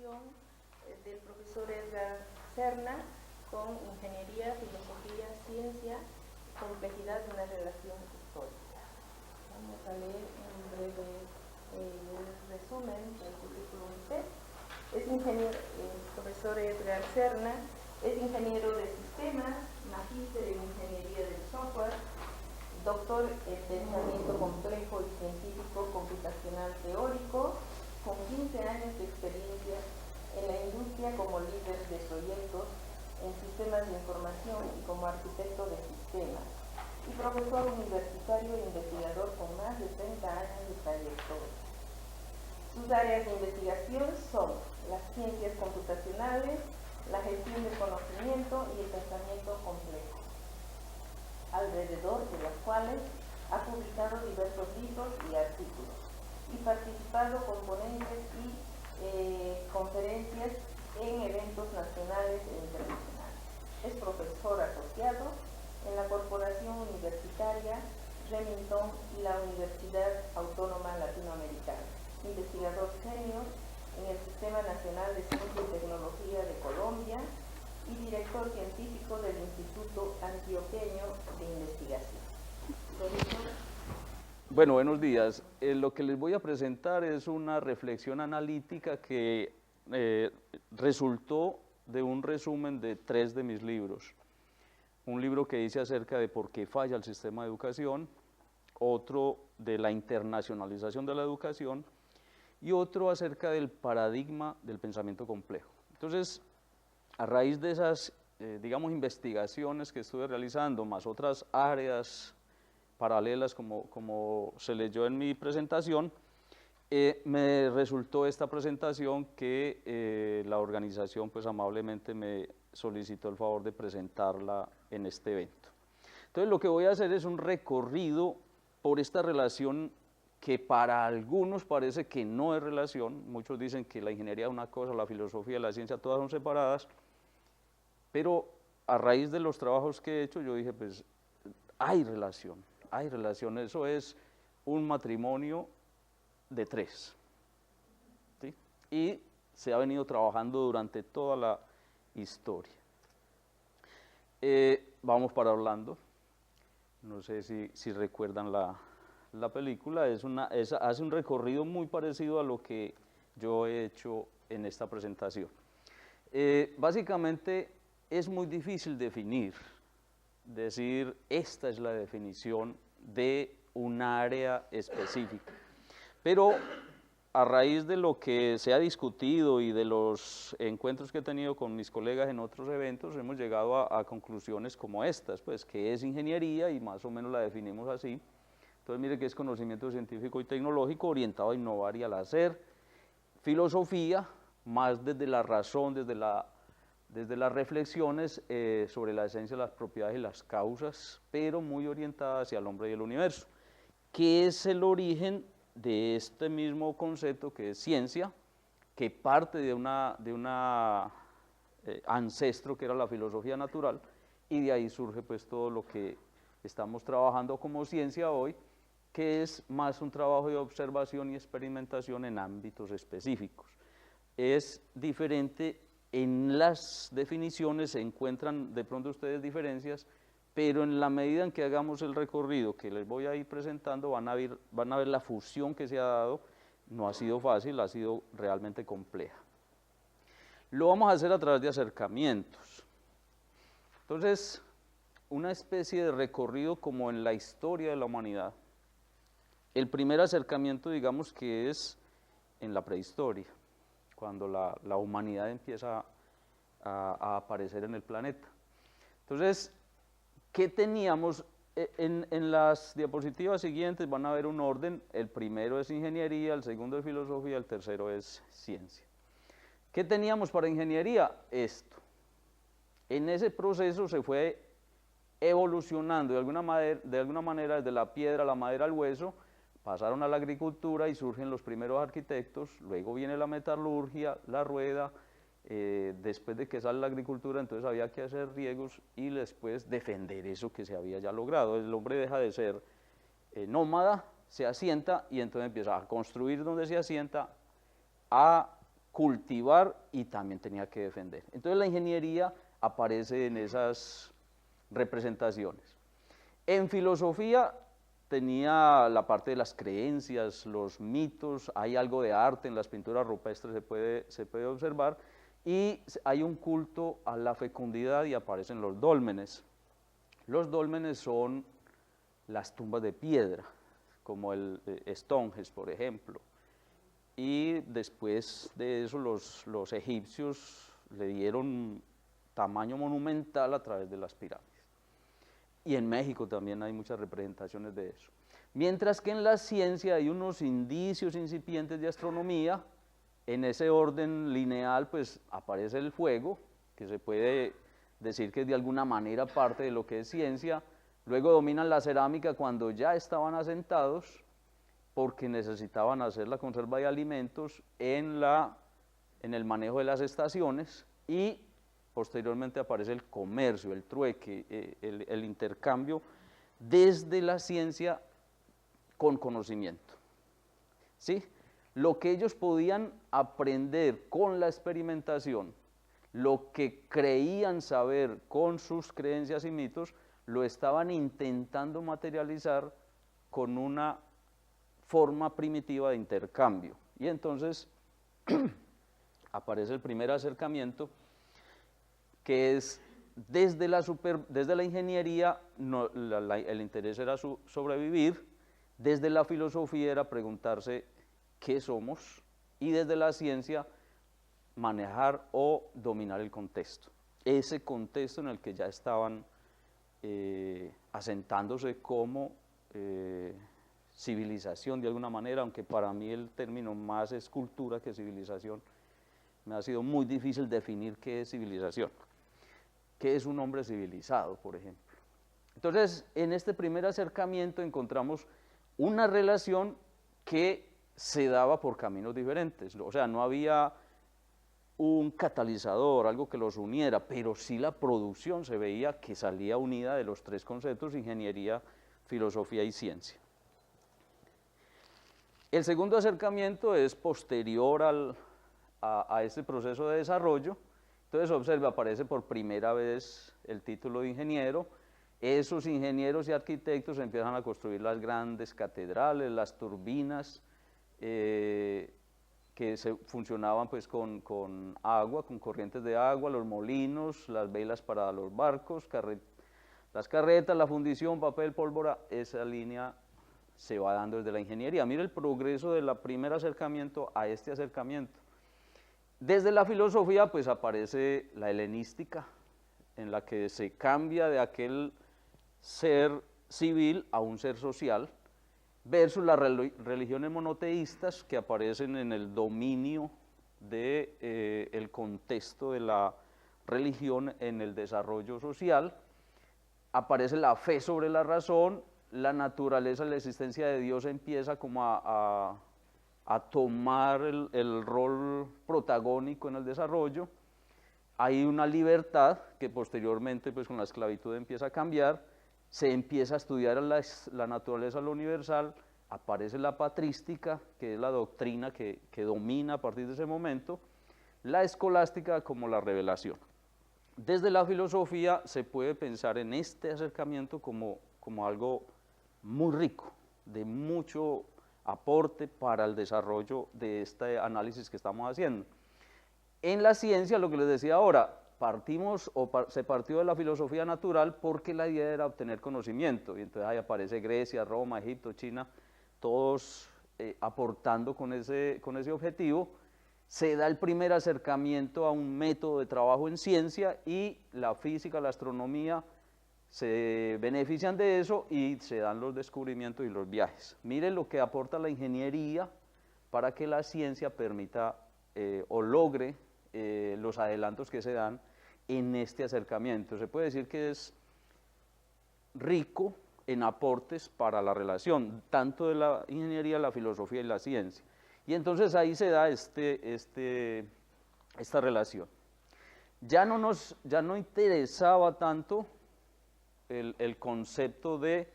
presentación del profesor Edgar Serna con Ingeniería, Filosofía, Ciencia, Complejidad de una Relación Histórica. Vamos a leer un breve resumen del currículum vitae. Es ingeniero, el profesor Edgar Serna es ingeniero de sistemas, magíster en Ingeniería del Software, doctor en Pensamiento Complejo y Científico Computacional Teórico, con 15 años de experiencia en la industria como líder de proyectos en sistemas de información y como arquitecto de sistemas, y profesor universitario e investigador con más de 30 años de trayectoria. Sus áreas de investigación son las ciencias computacionales, la gestión del conocimiento y el pensamiento complejo, alrededor de las cuales ha publicado diversos libros y artículos y participado con ponentes y conferencias en eventos nacionales e internacionales. Es profesor asociado en la Corporación Universitaria Remington y la Universidad Autónoma Latinoamericana, investigador senior en el Sistema Nacional de Ciencia y Tecnología de Colombia y director científico del Instituto Antioqueño de Investigación. Bueno, buenos días. Lo que les voy a presentar es una reflexión analítica que resultó de un resumen de 3 de mis libros. Un libro que hice acerca de por qué falla el sistema de educación, otro de la internacionalización de la educación y otro acerca del paradigma del pensamiento complejo. Entonces, a raíz de esas, digamos, investigaciones que estuve realizando, más otras áreas paralelas como se leyó en mi presentación, me resultó esta presentación que la organización pues amablemente me solicitó el favor de presentarla en este evento. Entonces lo que voy a hacer es un recorrido por esta relación que para algunos parece que no es relación, muchos dicen que la ingeniería es una cosa, la filosofía y la ciencia todas son separadas, pero a raíz de los trabajos que he hecho yo dije pues hay relación, eso es un matrimonio de 3, ¿sí? Y se ha venido trabajando durante toda la historia. Vamos para Orlando, no sé si recuerdan la película, hace un recorrido muy parecido a lo que yo he hecho en esta presentación. Básicamente es muy difícil decir esta es la definición de un área específica, pero a raíz de lo que se ha discutido y de los encuentros que he tenido con mis colegas en otros eventos, hemos llegado a conclusiones como estas, pues que es ingeniería y más o menos la definimos así. Entonces mire que es conocimiento científico y tecnológico orientado a innovar y al hacer, filosofía, más desde la razón, desde las reflexiones sobre la esencia, las propiedades y las causas, pero muy orientada hacia el hombre y el universo, que es el origen de este mismo concepto que es ciencia, que parte de una ancestro que era la filosofía natural, y de ahí surge pues todo lo que estamos trabajando como ciencia hoy, que es más un trabajo de observación y experimentación en ámbitos específicos. Es diferente, en las definiciones se encuentran de pronto ustedes diferencias, pero en la medida en que hagamos el recorrido que les voy a ir presentando, van a ver la fusión que se ha dado. No ha sido fácil, ha sido realmente compleja. Lo vamos a hacer a través de acercamientos. Entonces, una especie de recorrido como en la historia de la humanidad. El primer acercamiento, digamos que es en la prehistoria, cuando la humanidad empieza a aparecer en el planeta. Entonces, ¿qué teníamos? En las diapositivas siguientes van a ver un orden, el primero es ingeniería, el segundo es filosofía, el tercero es ciencia. ¿Qué teníamos para ingeniería? Esto. En ese proceso se fue evolucionando de alguna manera desde la piedra, la madera, al hueso, pasaron a la agricultura y surgen los primeros arquitectos, luego viene la metalurgia, la rueda, después de que sale la agricultura, entonces había que hacer riegos y después defender eso que se había ya logrado. El hombre deja de ser nómada, se asienta y entonces empieza a construir donde se asienta, a cultivar y también tenía que defender. Entonces la ingeniería aparece en esas representaciones. En filosofía tenía la parte de las creencias, los mitos, hay algo de arte en las pinturas rupestres, se puede observar, y hay un culto a la fecundidad y aparecen los dólmenes. Los dólmenes son las tumbas de piedra, como el Stonehenge, por ejemplo. Y después de eso los egipcios le dieron tamaño monumental a través de las pirámides. Y en México también hay muchas representaciones de eso. Mientras que en la ciencia hay unos indicios incipientes de astronomía. En ese orden lineal pues aparece el fuego, que se puede decir que es de alguna manera parte de lo que es ciencia. Luego dominan la cerámica cuando ya estaban asentados, porque necesitaban hacer la conserva de alimentos en el manejo de las estaciones, y posteriormente aparece el comercio, el trueque, el intercambio desde la ciencia con conocimiento. ¿Sí? Lo que ellos podían aprender con la experimentación, lo que creían saber con sus creencias y mitos, lo estaban intentando materializar con una forma primitiva de intercambio. Y entonces aparece el primer acercamiento, que es desde la ingeniería, el interés era sobrevivir, desde la filosofía era preguntarse qué somos, y desde la ciencia manejar o dominar el contexto, ese contexto en el que ya estaban asentándose como civilización de alguna manera, aunque para mí el término más es cultura que civilización. Me ha sido muy difícil definir qué es civilización, qué es un hombre civilizado, por ejemplo. Entonces, en este primer acercamiento encontramos una relación que se daba por caminos diferentes, o sea, no había un catalizador, algo que los uniera, pero sí la producción se veía que salía unida de los tres conceptos: ingeniería, filosofía y ciencia. El segundo acercamiento es posterior a este proceso de desarrollo. Entonces observe, aparece por primera vez el título de ingeniero. Esos ingenieros y arquitectos empiezan a construir las grandes catedrales, las turbinas, que funcionaban pues con agua, con corrientes de agua, los molinos, las velas para los barcos, las carretas, la fundición, papel, pólvora. Esa línea se va dando desde la ingeniería. Mire el progreso del primer acercamiento a este acercamiento. Desde la filosofía pues aparece la helenística, en la que se cambia de aquel ser civil a un ser social, versus las religiones monoteístas que aparecen en el dominio del contexto de la religión en el desarrollo social. Aparece la fe sobre la razón, la naturaleza, la existencia de Dios empieza como a tomar el rol protagónico en el desarrollo. Hay una libertad que posteriormente pues con la esclavitud empieza a cambiar. Se empieza a estudiar la naturaleza, lo universal, aparece la patrística, que es la doctrina que domina a partir de ese momento, la escolástica como la revelación. Desde la filosofía se puede pensar en este acercamiento como algo muy rico, de mucho aporte para el desarrollo de este análisis que estamos haciendo. En la ciencia, lo que les decía ahora, se partió de la filosofía natural porque la idea era obtener conocimiento, y entonces ahí aparece Grecia, Roma, Egipto, China, todos aportando con ese objetivo. Se da el primer acercamiento a un método de trabajo en ciencia, y la física, la astronomía se benefician de eso, y se dan los descubrimientos y los viajes. Miren lo que aporta la ingeniería para que la ciencia permita o logre los adelantos que se dan en este acercamiento. Se puede decir que es rico en aportes para la relación, tanto de la ingeniería, la filosofía y la ciencia. Y entonces ahí se da esta relación. Ya no interesaba tanto el concepto de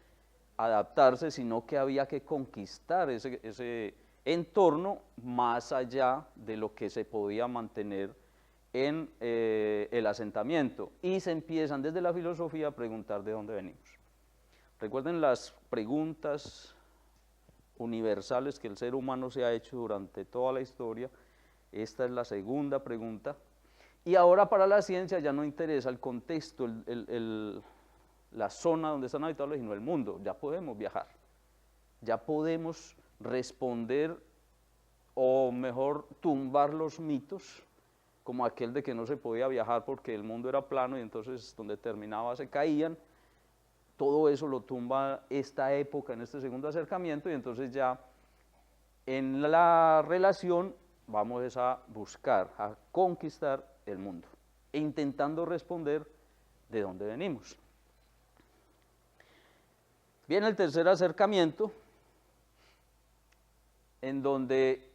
adaptarse, sino que había que conquistar ese entorno más allá de lo que se podía mantener en el asentamiento, y se empiezan desde la filosofía a preguntar de dónde venimos. Recuerden las preguntas universales que el ser humano se ha hecho durante toda la historia. Esta es la segunda pregunta, y ahora para la ciencia ya no interesa el contexto, la zona donde están habitados, sino el mundo. Ya podemos viajar, ya podemos responder, o mejor, tumbar los mitos, como aquel de que no se podía viajar porque el mundo era plano y entonces donde terminaba se caían. Todo eso lo tumba esta época en este segundo acercamiento, y entonces ya en la relación vamos a buscar, a conquistar el mundo, e intentando responder de dónde venimos. Viene el tercer acercamiento, en donde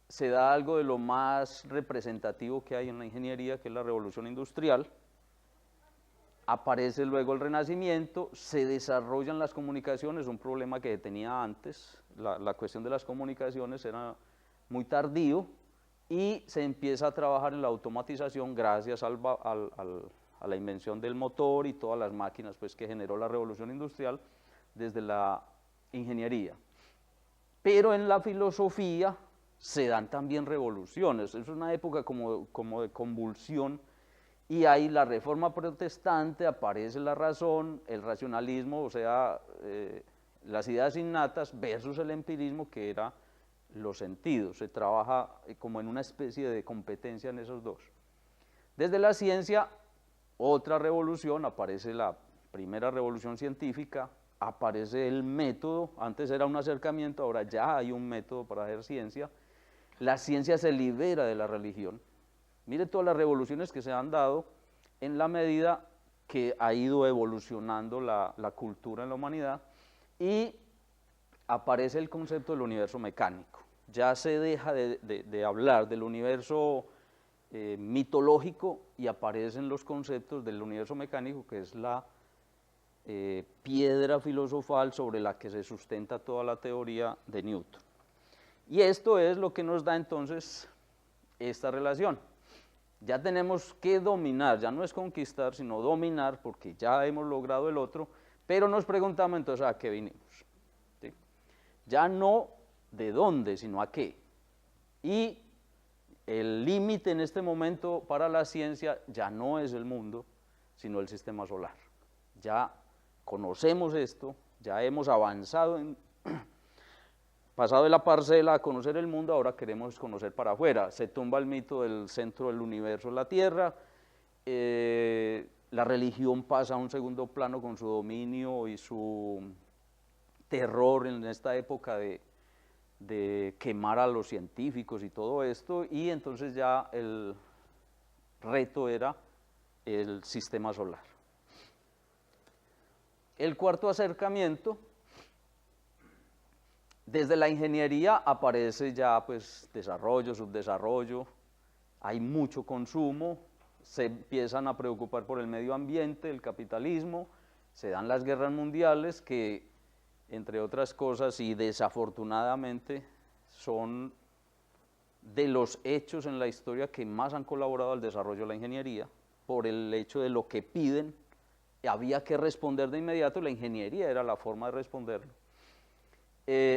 se da algo de lo más representativo que hay en la ingeniería, que es la revolución industrial. Aparece luego el Renacimiento, se desarrollan las comunicaciones, un problema que tenía antes, la cuestión de las comunicaciones era muy tardío, y se empieza a trabajar en la automatización gracias a la invención del motor y todas las máquinas pues, que generó la revolución industrial desde la ingeniería. Pero en la filosofía se dan también revoluciones, es una época como de convulsión, y ahí la reforma protestante, aparece la razón, el racionalismo, o sea, las ideas innatas versus el empirismo, que era los sentidos. Se trabaja como en una especie de competencia en esos dos. Desde la ciencia, otra revolución, aparece la primera revolución científica, aparece el método, antes era un acercamiento, ahora ya hay un método para hacer ciencia. La ciencia se libera de la religión. Mire todas las revoluciones que se han dado en la medida que ha ido evolucionando la cultura en la humanidad, y aparece el concepto del universo mecánico. Ya se deja de hablar del universo mitológico, y aparecen los conceptos del universo mecánico, que es la piedra filosofal sobre la que se sustenta toda la teoría de Newton. Y esto es lo que nos da entonces esta relación. Ya tenemos que dominar, ya no es conquistar, sino dominar, porque ya hemos logrado el otro, pero nos preguntamos entonces a qué vinimos. ¿Sí? Ya no de dónde, sino a qué. Y el límite en este momento para la ciencia ya no es el mundo, sino el sistema solar. Ya conocemos esto, ya hemos avanzado pasado de la parcela a conocer el mundo, ahora queremos conocer para afuera. Se tumba el mito del centro del universo, la Tierra, la religión pasa a un segundo plano con su dominio y su terror en esta época de quemar a los científicos y todo esto, y entonces ya el reto era el sistema solar. El cuarto acercamiento, desde la ingeniería aparece ya pues desarrollo, subdesarrollo, hay mucho consumo, se empiezan a preocupar por el medio ambiente, el capitalismo, se dan las guerras mundiales que, entre otras cosas y desafortunadamente, son de los hechos en la historia que más han colaborado al desarrollo de la ingeniería, por el hecho de lo que piden, había que responder de inmediato, la ingeniería era la forma de responderlo.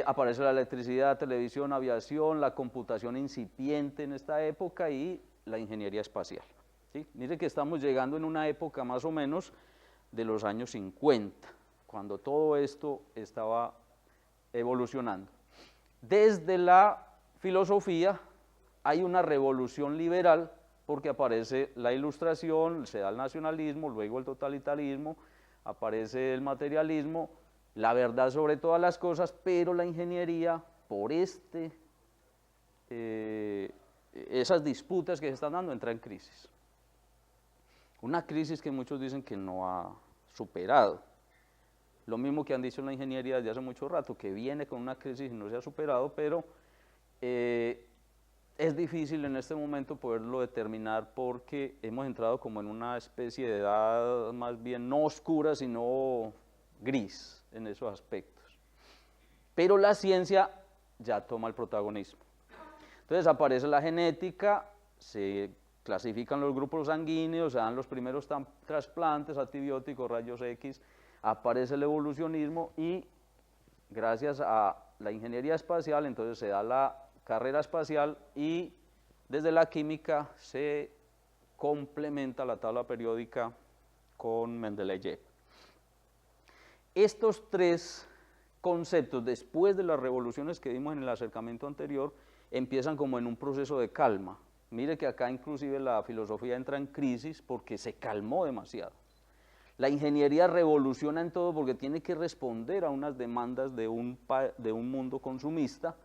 Aparece la electricidad, televisión, aviación, la computación incipiente en esta época y la ingeniería espacial. ¿Sí? Mire que estamos llegando en una época más o menos de los años 50, cuando todo esto estaba evolucionando. Desde la filosofía hay una revolución liberal, porque aparece la Ilustración, se da el nacionalismo, luego el totalitarismo, aparece el materialismo, la verdad sobre todas las cosas, pero la ingeniería, por esas disputas que se están dando, entra en crisis. Una crisis que muchos dicen que no ha superado. Lo mismo que han dicho en la ingeniería desde hace mucho rato, que viene con una crisis y no se ha superado, pero es difícil en este momento poderlo determinar, porque hemos entrado como en una especie de edad más bien no oscura, sino gris en esos aspectos. Pero la ciencia ya toma el protagonismo. Entonces aparece la genética, se clasifican los grupos sanguíneos, se dan los primeros trasplantes, antibióticos, rayos X, aparece el evolucionismo y gracias a la ingeniería espacial entonces se da la carrera espacial y desde la química se complementa la tabla periódica con Mendeleev. Estos tres conceptos, después de las revoluciones que vimos en el acercamiento anterior, empiezan como en un proceso de calma. Mire que acá inclusive la filosofía entra en crisis porque se calmó demasiado. La ingeniería revoluciona en todo porque tiene que responder a unas demandas de un mundo consumista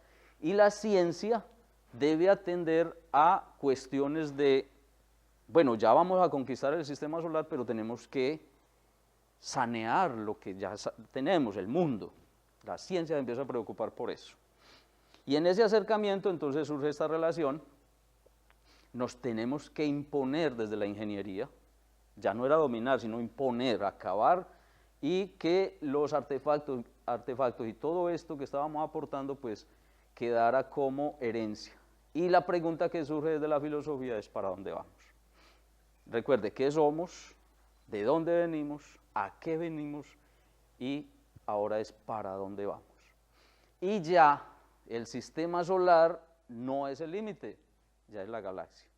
y la ciencia debe atender a cuestiones de, bueno, ya vamos a conquistar el sistema solar, pero tenemos que sanear lo que ya tenemos, el mundo. La ciencia se empieza a preocupar por eso. Y en ese acercamiento entonces surge esta relación, nos tenemos que imponer desde la ingeniería, ya no era dominar, sino imponer, acabar, y que los artefactos y todo esto que estábamos aportando, pues, quedara como herencia. Y la pregunta que surge desde la filosofía es ¿para dónde vamos? Recuerde, ¿qué somos? ¿De dónde venimos? ¿A qué venimos? Y ahora es ¿para dónde vamos? Y ya el sistema solar no es el límite, ya es la galaxia.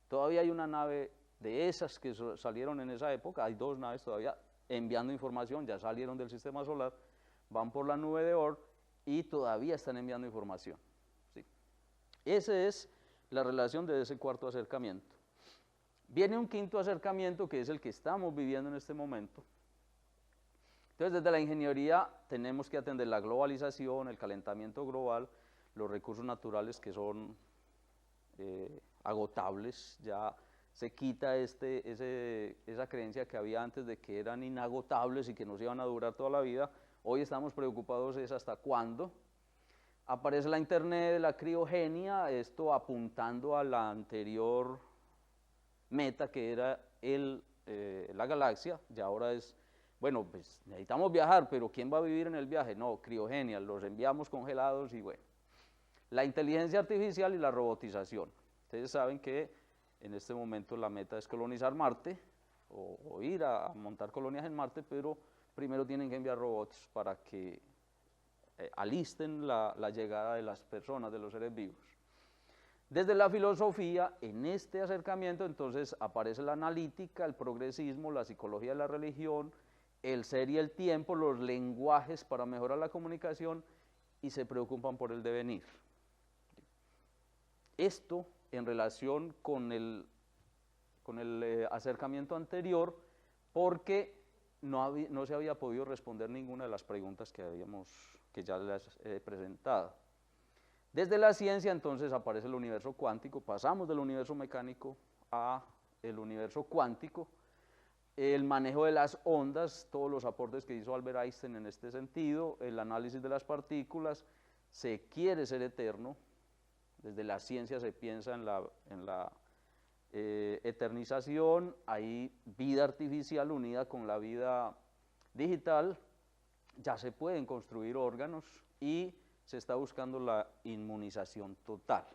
Todavía hay una nave de esas que salieron en esa época, hay 2 naves todavía enviando información, ya salieron del sistema solar, van por la nube de Oort y todavía están enviando información. ¿Sí? Esa es la relación de ese cuarto acercamiento. Viene un quinto acercamiento que es el que estamos viviendo en este momento. Entonces, desde la ingeniería tenemos que atender la globalización, el calentamiento global, los recursos naturales que son agotables, ya se quita esa creencia que había antes de que eran inagotables y que nos iban a durar toda la vida. Hoy estamos preocupados es hasta cuándo. Aparece la internet, la criogenia, esto apuntando a la anterior meta que era la galaxia, y ahora es, bueno, pues necesitamos viajar, pero ¿quién va a vivir en el viaje? No, criogenia, los enviamos congelados y bueno. La inteligencia artificial y la robotización. Ustedes saben que en este momento la meta es colonizar Marte o ir a montar colonias en Marte, pero primero tienen que enviar robots para que alisten la llegada de las personas, de los seres vivos. Desde la filosofía, en este acercamiento, entonces aparece la analítica, el progresismo, la psicología de la religión, el ser y el tiempo, los lenguajes para mejorar la comunicación y se preocupan por el devenir. Esto en relación con el acercamiento anterior, porque no se había podido responder ninguna de las preguntas que ya les he presentado. Desde la ciencia entonces aparece el universo cuántico, pasamos del universo mecánico a el universo cuántico, el manejo de las ondas, todos los aportes que hizo Albert Einstein en este sentido, el análisis de las partículas, se quiere ser eterno, desde la ciencia se piensa en la eternización, hay vida artificial unida con la vida digital, ya se pueden construir órganos y se está buscando la inmunización total,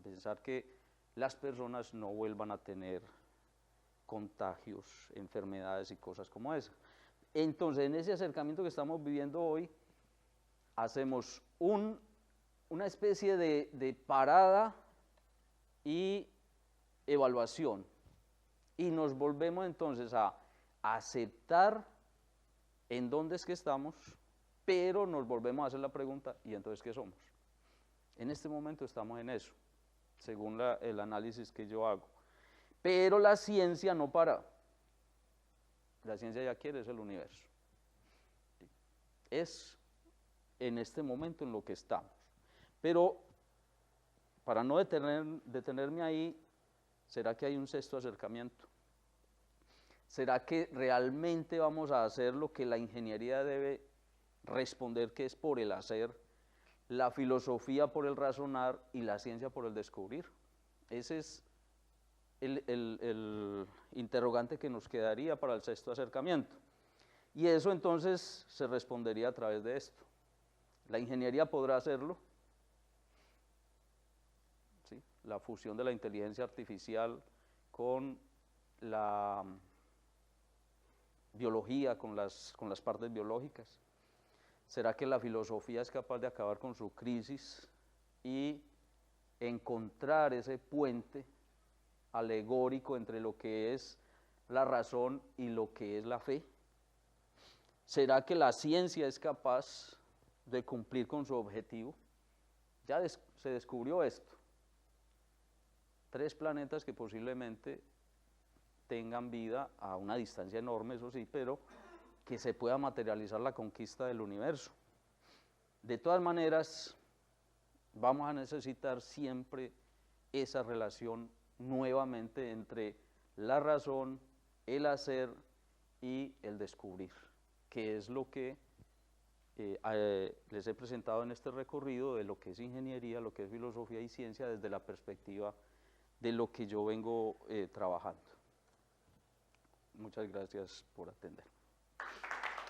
pensar que las personas no vuelvan a tener contagios, enfermedades y cosas como esas. Entonces, en ese acercamiento que estamos viviendo hoy, hacemos una especie de parada y evaluación, y nos volvemos entonces a aceptar en dónde es que estamos, pero nos volvemos a hacer la pregunta, ¿y entonces qué somos? En este momento estamos en eso, según el análisis que yo hago. Pero la ciencia no para. La ciencia ya quiere, es el universo. Es en este momento en lo que estamos. Pero, para no detenerme ahí, ¿será que hay un sexto acercamiento? ¿Será que realmente vamos a hacer lo que la ingeniería debe responder, que es por el hacer, la filosofía por el razonar y la ciencia por el descubrir? Ese es el interrogante que nos quedaría para el sexto acercamiento. Y eso entonces se respondería a través de esto. La ingeniería podrá hacerlo, la fusión de la inteligencia artificial con la biología, con las partes biológicas? ¿Será que la filosofía es capaz de acabar con su crisis y encontrar ese puente alegórico entre lo que es la razón y lo que es la fe? ¿Será que la ciencia es capaz de cumplir con su objetivo? Ya se descubrió esto. 3 planetas que posiblemente tengan vida a una distancia enorme, eso sí, pero que se pueda materializar la conquista del universo. De todas maneras, vamos a necesitar siempre esa relación nuevamente entre la razón, el hacer y el descubrir, que es lo que les he presentado en este recorrido de lo que es ingeniería, lo que es filosofía y ciencia desde la perspectiva de lo que yo vengo trabajando. Muchas gracias por atender.